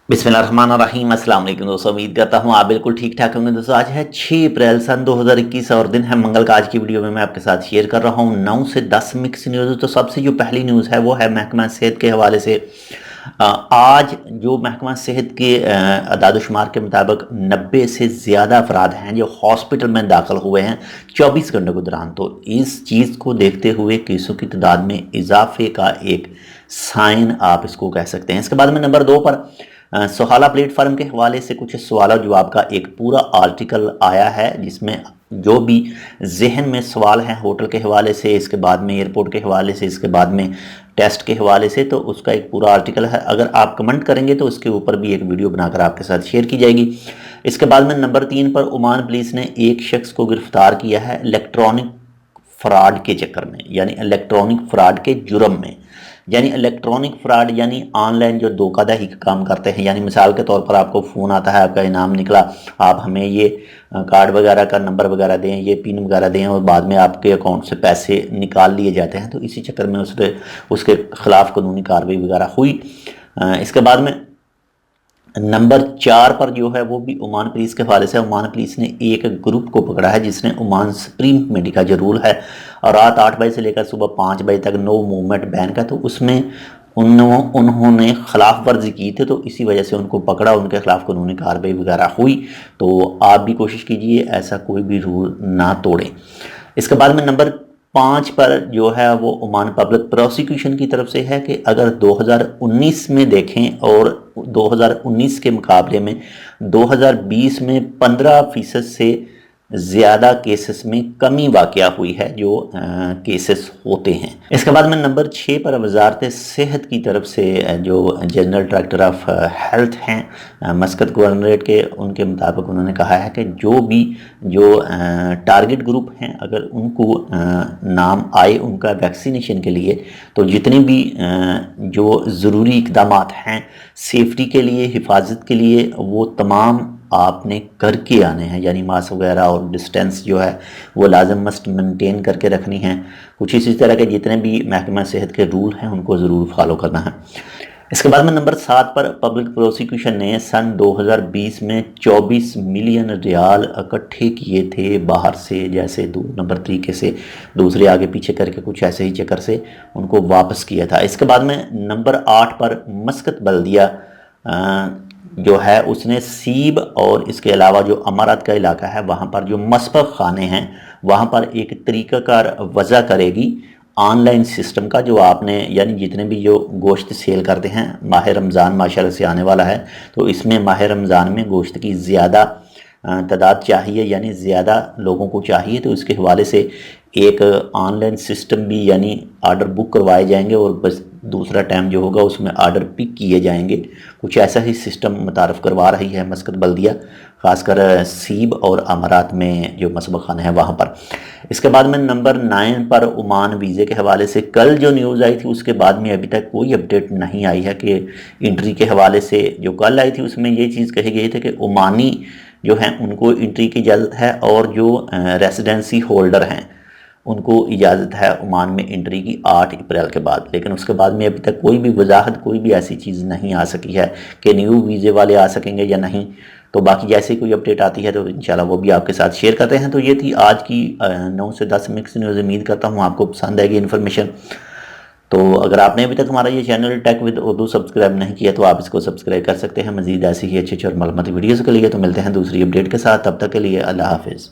बिस्मिल्लाहिर्रहमानिर्रहीम। अस्सलाम वालेकुम दोस्तों, उम्मीद करता हूँ आप बिल्कुल ठीक ठाक होंगे। दोस्तों आज है 6 अप्रैल सन 2021 और दिन है मंगल का। आज की वीडियो में मैं आपके साथ शेयर कर रहा हूँ 9 से 10 मिक्स न्यूज़। तो सबसे जो पहली न्यूज़ है वो है महकमा सेहत के हवाले से। आज जो महकमा सेहत के अदाद-ओ-शुमार के मुताबिक 90 से ज़्यादा अफराद हैं जो हॉस्पिटल में दाखिल हुए हैं 24 घंटों के दौरान। तो इस चीज़ को देखते हुए केसों की तादाद में इजाफे का एक साइन आप इसको कह सकते हैं। इसके बाद में नंबर 2 पर सुहाला प्लेटफार्म के हवाले से कुछ सवाल और जवाब का एक पूरा आर्टिकल आया है, जिसमें जो भी जहन में सवाल हैं होटल के हवाले से, इसके बाद में एयरपोर्ट के हवाले से, इसके बाद में टेस्ट के हवाले से, तो उसका एक पूरा आर्टिकल है। अगर आप कमेंट करेंगे तो उसके ऊपर भी एक वीडियो बनाकर आपके साथ शेयर की जाएगी। इसके बाद में नंबर 3 पर ओमान पुलिस ने एक शख्स को गिरफ्तार किया है इलेक्ट्रॉनिक फ्रॉड के चक्कर में, यानी इलेक्ट्रॉनिक फ्रॉड के जुर्म में। यानी इलेक्ट्रॉनिक फ्रॉड यानी ऑनलाइन जो धोखाधड़ी का काम करते हैं। यानी मिसाल के तौर पर आपको फ़ोन आता है, आपका इनाम निकला, आप हमें ये कार्ड वगैरह का नंबर वगैरह दें, ये पिन वगैरह दें, और बाद में आपके अकाउंट से पैसे निकाल लिए जाते हैं। तो इसी चक्कर में उसके ख़िलाफ़ कानूनी कार्रवाई वगैरह हुई। इसके बाद में नंबर 4 पर जो है वो भी ओमान पुलिस के हवाले से। ओमान पुलिस ने एक ग्रुप को पकड़ा है जिसने ओमान सुप्रीम कमेटी का जो रूल है और रात 8 बजे से लेकर सुबह 5 बजे तक नो मूवमेंट बैन का, तो उसमें उन्होंने खिलाफ वर्जी की थी। तो इसी वजह से उनको पकड़ा, उनके खिलाफ कानूनी कार्रवाई वगैरह हुई। तो आप भी कोशिश कीजिए ऐसा कोई भी रूल ना तोड़ें। इसके बाद में नंबर 5 पर जो है वो ओमान पब्लिक प्रोसिक्यूशन की तरफ से है कि अगर 2019 में देखें और 2019 के मुकाबले में 2020 में 15% से ज़्यादा केसेस में कमी वाक़या हुई है जो केसेस होते हैं। इसके बाद में नंबर 6 पर वजारत सेहत की तरफ से जो जनरल डायरेक्टर ऑफ हेल्थ हैं मस्कत गवर्नरेट के, उनके मुताबिक उन्होंने कहा है कि जो टारगेट ग्रुप हैं अगर उनको नाम आए उनका वैक्सीनेशन के लिए, तो जितने भी जो ज़रूरी इक़दाम हैं सेफ्टी के लिए, हिफाजत के लिए, वो तमाम आपने करके आने हैं। यानी मास्क वगैरह और डिस्टेंस जो है वो लाजम मस्ट मेंटेन करके रखनी है। कुछ इसी तरह के जितने भी महकमा सेहत के रूल हैं उनको ज़रूर फॉलो करना है। इसके बाद में नंबर 7 पर पब्लिक प्रोसिक्यूशन ने सन 2020 में 24 मिलियन रियाल इकट्ठे किए थे बाहर से, जैसे 2 नंबर तरीके से दूसरे आगे पीछे करके कुछ ऐसे ही चक्कर से उनको वापस किया था। इसके बाद में नंबर 8 पर मस्कत बल्दिया जो है उसने सीब और इसके अलावा जो अमारात का इलाका है वहाँ पर जो मसबख खाने हैं वहाँ पर एक तरीक़ाकार वज़ा करेगी ऑनलाइन सिस्टम का, जो आपने यानी जितने भी जो गोश्त सेल करते हैं। माह रमज़ान माशाल्लाह से आने वाला है, तो इसमें माह रमज़ान में गोश्त की ज़्यादा तादाद चाहिए, यानी ज़्यादा लोगों को चाहिए। तो इसके हवाले से एक ऑनलाइन सिस्टम भी, यानी आर्डर बुक करवाए जाएंगे और बस दूसरा टाइम जो होगा उसमें आर्डर पिक किए जाएंगे। कुछ ऐसा ही सिस्टम मुतारफ़ करवा रही है मस्कत बल्दिया, ख़ासकर सीब और अमारात में जो मसबख खाने हैं वहाँ पर। इसके बाद में नंबर 9 पर ओमान वीज़े के हवाले से कल जो न्यूज़ आई थी उसके बाद में अभी तक कोई अपडेट नहीं आई है कि एंट्री के हवाले से। जो कल आई थी उसमें ये चीज़ कही गई थी कि ओमानी जो हैं उनको एंट्री की इजाज़त है और जो रेसिडेंसी होल्डर हैं उनको इजाज़त है ओमान में एंट्री की 8 अप्रैल के बाद। लेकिन उसके बाद में अभी तक कोई भी वजाहत, कोई भी ऐसी चीज़ नहीं आ सकी है कि न्यू वीज़े वाले आ सकेंगे या नहीं। तो बाकी जैसे कोई अपडेट आती है तो इंशाल्लाह वो भी आपके साथ शेयर करते हैं। तो ये थी आज की 9 से 10 मिक्स न्यूज़। उम्मीद करता हूँ आपको पसंद आएगी इन्फॉर्मेशन। तो अगर आपने अभी तक हमारा ये channel tech with Urdu subscribe नहीं किया तो आप इसको सब्सक्राइब कर सकते हैं। मज़ीद ऐसी ही अच्छी और मालूमाती वीडियोज़ के लिए तो मिलते हैं दूसरी अपडेट के साथ। तब तक के लिए अल्लाह हाफिज़।